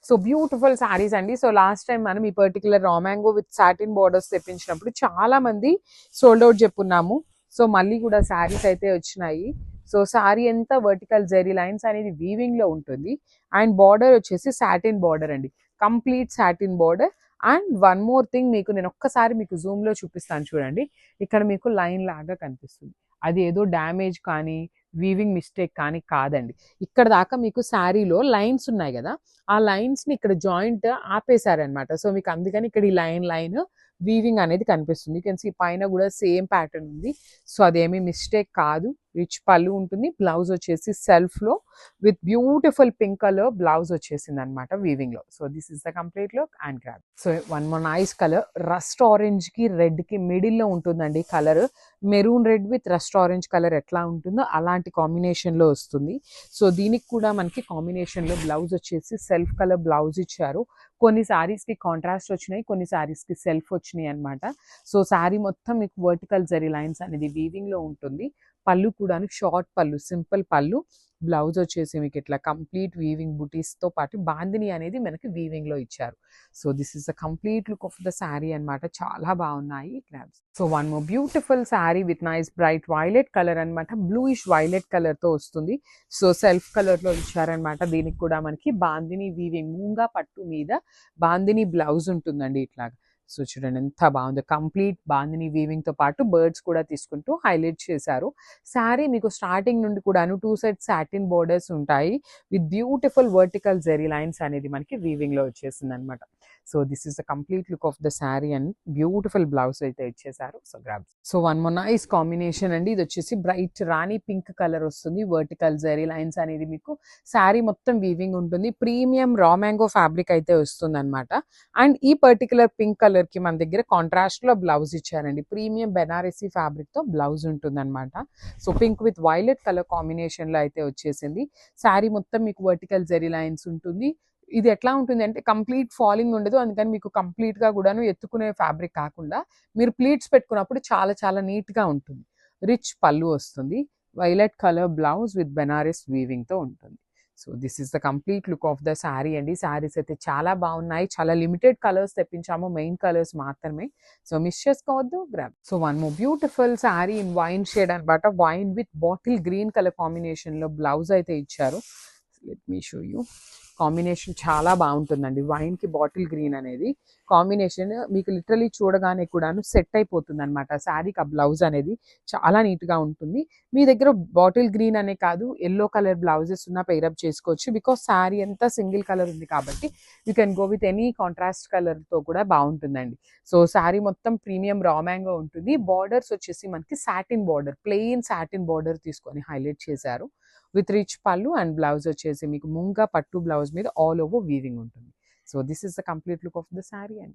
So beautiful saris అండి. So last time మనం ఈ particular raw mango with satin borders తెప్పించినప్పుడు చాలా మంది సోల్డ్ అవుట్ చెప్పున్నాము. సో మళ్ళీ కూడా సారీస్ అయితే వచ్చినాయి. సో సారీ ఎంత వర్టికల్ జెరీ లైన్స్ అనేది వీవింగ్ లో ఉంటుంది. అండ్ బార్డర్ వచ్చేసి సాటిన్ బార్డర్ అండి, complete satin border. And one more thing, మీకు నేను ఒక్కసారి మీకు జూమ్ లో చూపిస్తాను చూడండి. ఇక్కడ మీకు లైన్ లాగా కనిపిస్తుంది, అది ఏదో డ్యామేజ్ కానీ వీవింగ్ మిస్టేక్ కానీ కాదండి. ఇక్కడ దాకా మీకు శారీలో లైన్స్ ఉన్నాయి కదా, ఆ లైన్స్ ని ఇక్కడ జాయింట్ ఆపేశారనమాట. సో మీకు అందుకని ఇక్కడ ఈ లైన్ వీవింగ్ అనేది కనిపిస్తుంది. యూ కెన్ సీ పైన కూడా సేమ్ ప్యాటర్న్ ఉంది. సో అదేమీ మిస్టేక్ కాదు. రిచ్ పళ్ళు ఉంటుంది. బ్లౌజ్ వచ్చేసి సెల్ఫ్ లో with beautiful pink colour blouse వచ్చేసింది అనమాట వీవింగ్ లో. So this is the complete look and grab. So one more nice colour, rust orange కి రెడ్ కి మిడిల్ లో ఉంటుందండి colour. Maroon red with rust orange colour ఎట్లా ఉంటుందో అలాంటి కాంబినేషన్ లో వస్తుంది. సో దీనికి కూడా మనకి కాంబినేషన్ లో బ్లౌజ్ వచ్చేసి సెల్ఫ్ కలర్ బ్లౌజ్ ఇచ్చారు. కొన్ని సారీస్ కి కాంట్రాస్ట్ వచ్చినాయి, కొన్ని సారీస్ కి సెల్ఫ్ వచ్చినాయి అనమాట. సో శారీ మొత్తం మీకు వర్టికల్ జరీ లైన్స్ అనేది వీవింగ్ లో ఉంటుంది. పళ్ళు కూడా షార్ట్ పళ్ళు, సింపుల్ పళ్ళు. బ్లౌజ్ వచ్చేసి మీకు ఇట్లా కంప్లీట్ వీవింగ్ బుటీస్ తో పాటు బాందిని అనేది మనకి వీవింగ్ లో ఇచ్చారు. So this is the complete look of the sari అనమాట. చాలా బాగున్నాయి క్లాబ్స్. So one more beautiful sari with nice bright violet colour అనమాట. బ్లూయిష్ వైలెట్ కలర్ తో వస్తుంది. సో సెల్ఫ్ కలర్ లో ఇచ్చారనమాట. దీనికి కూడా మనకి బాందిని వీవింగ్, మూంగా పట్టు మీద బాందిని బ్లౌజ్ ఉంటుందండి ఇట్లాగా. సో చూడండి ఎంత బాగుందో, కంప్లీట్ బాందిని వీవింగ్ తో పాటు బర్డ్స్ కూడా తీసుకుంటూ హైలైట్ చేశారు. శారీ మీకు స్టార్టింగ్ నుండి కూడాను 2 సైడ్ సాటిన్ బోర్డర్స్ ఉంటాయి with beautiful vertical zari lines అనేది మనకి వీవింగ్ లో వచ్చేసింది అనమాట. So this is the complete look of the sari and beautiful blouse అయితే ఇచ్చేసారు. So grab. So one more nice combination అండి. ఇది వచ్చేసి బ్రైట్ రాణి పింక్ కలర్ వస్తుంది. వర్టికల్ జెరీ లైన్స్ అనేది మీకు శారీ మొత్తం వీవింగ్ ఉంటుంది. ప్రీమియం రా మ్యాంగో ఫ్యాబ్రిక్ అయితే వస్తుంది అనమాట. అండ్ ఈ పర్టికులర్ పింక్ కలర్ కి మన దగ్గర కాంట్రాస్ట్ లో బ్లౌజ్ ఇచ్చారండి. ప్రీమియం బెనారసీ ఫ్యాబ్రిక్ తో బ్లౌజ్ ఉంటుంది అనమాట. So pink with violet colour combination లో అయితే వచ్చేసింది. శారీ మొత్తం మీకు వర్టికల్ జెరీ లైన్స్ ఉంటుంది. ఇది ఎట్లా ఉంటుంది అంటే కంప్లీట్ ఫాలింగ్ ఉండదు, అందుకని మీకు కంప్లీట్ గా కూడాను ఎత్తుకునే ఫ్యాబ్రిక్ కాకుండా మీరు ప్లీట్స్ పెట్టుకున్నప్పుడు చాలా చాలా నీట్ గా ఉంటుంది. రిచ్ పళ్ళు వస్తుంది. Violet colour blouse with Banaras weaving తో ఉంటుంది. So this is the complete look of the sari అండి. శారీస్ అయితే చాలా బాగున్నాయి. చాలా లిమిటెడ్ కలర్స్ తెప్పించాము, మెయిన్ కలర్స్ మాత్రమే. సో మిస్ చేసుకోవద్దు, grab. So one more beautiful sari in wine shade అనమాట. Wine with bottle green colour combination లో బ్లౌజ్ అయితే ఇచ్చారు. Let me show you. Combination చాలా బాగుంటుందండి. వైన్ కి బాటిల్ గ్రీన్ అనేది కాంబినేషన్ మీకు లిటరలీ చూడగానే కూడాను సెట్ అయిపోతుంది అనమాట. శారీకి ఆ బ్లౌజ్ అనేది చాలా నీట్ గా ఉంటుంది. మీ దగ్గర బాటిల్ గ్రీన్ అనే కాదు, ఎల్లో కలర్ బ్లౌజెస్ ఉన్న పేరప్ చేసుకోవచ్చు. బికాస్ శారీ అంతా సింగిల్ కలర్ ఉంది కాబట్టి you can go with any contrast colour తో కూడా బాగుంటుందండి. సో శారీ మొత్తం ప్రీమియం రా మ్యాంగో ఉంటుంది. బార్డర్స్ వచ్చేసి మనకి satin border, plain satin border తీసుకొని హైలైట్ చేశారు విత్ రిచ్ పళ్ళు. అండ్ బ్లౌజ్ వచ్చేసి మీకు ముంగా పట్టు బ్లౌజ్ మీద ఆల్ ఓవర్ వీవింగ్ ఉంటుంది. So this is the complete look of the sari and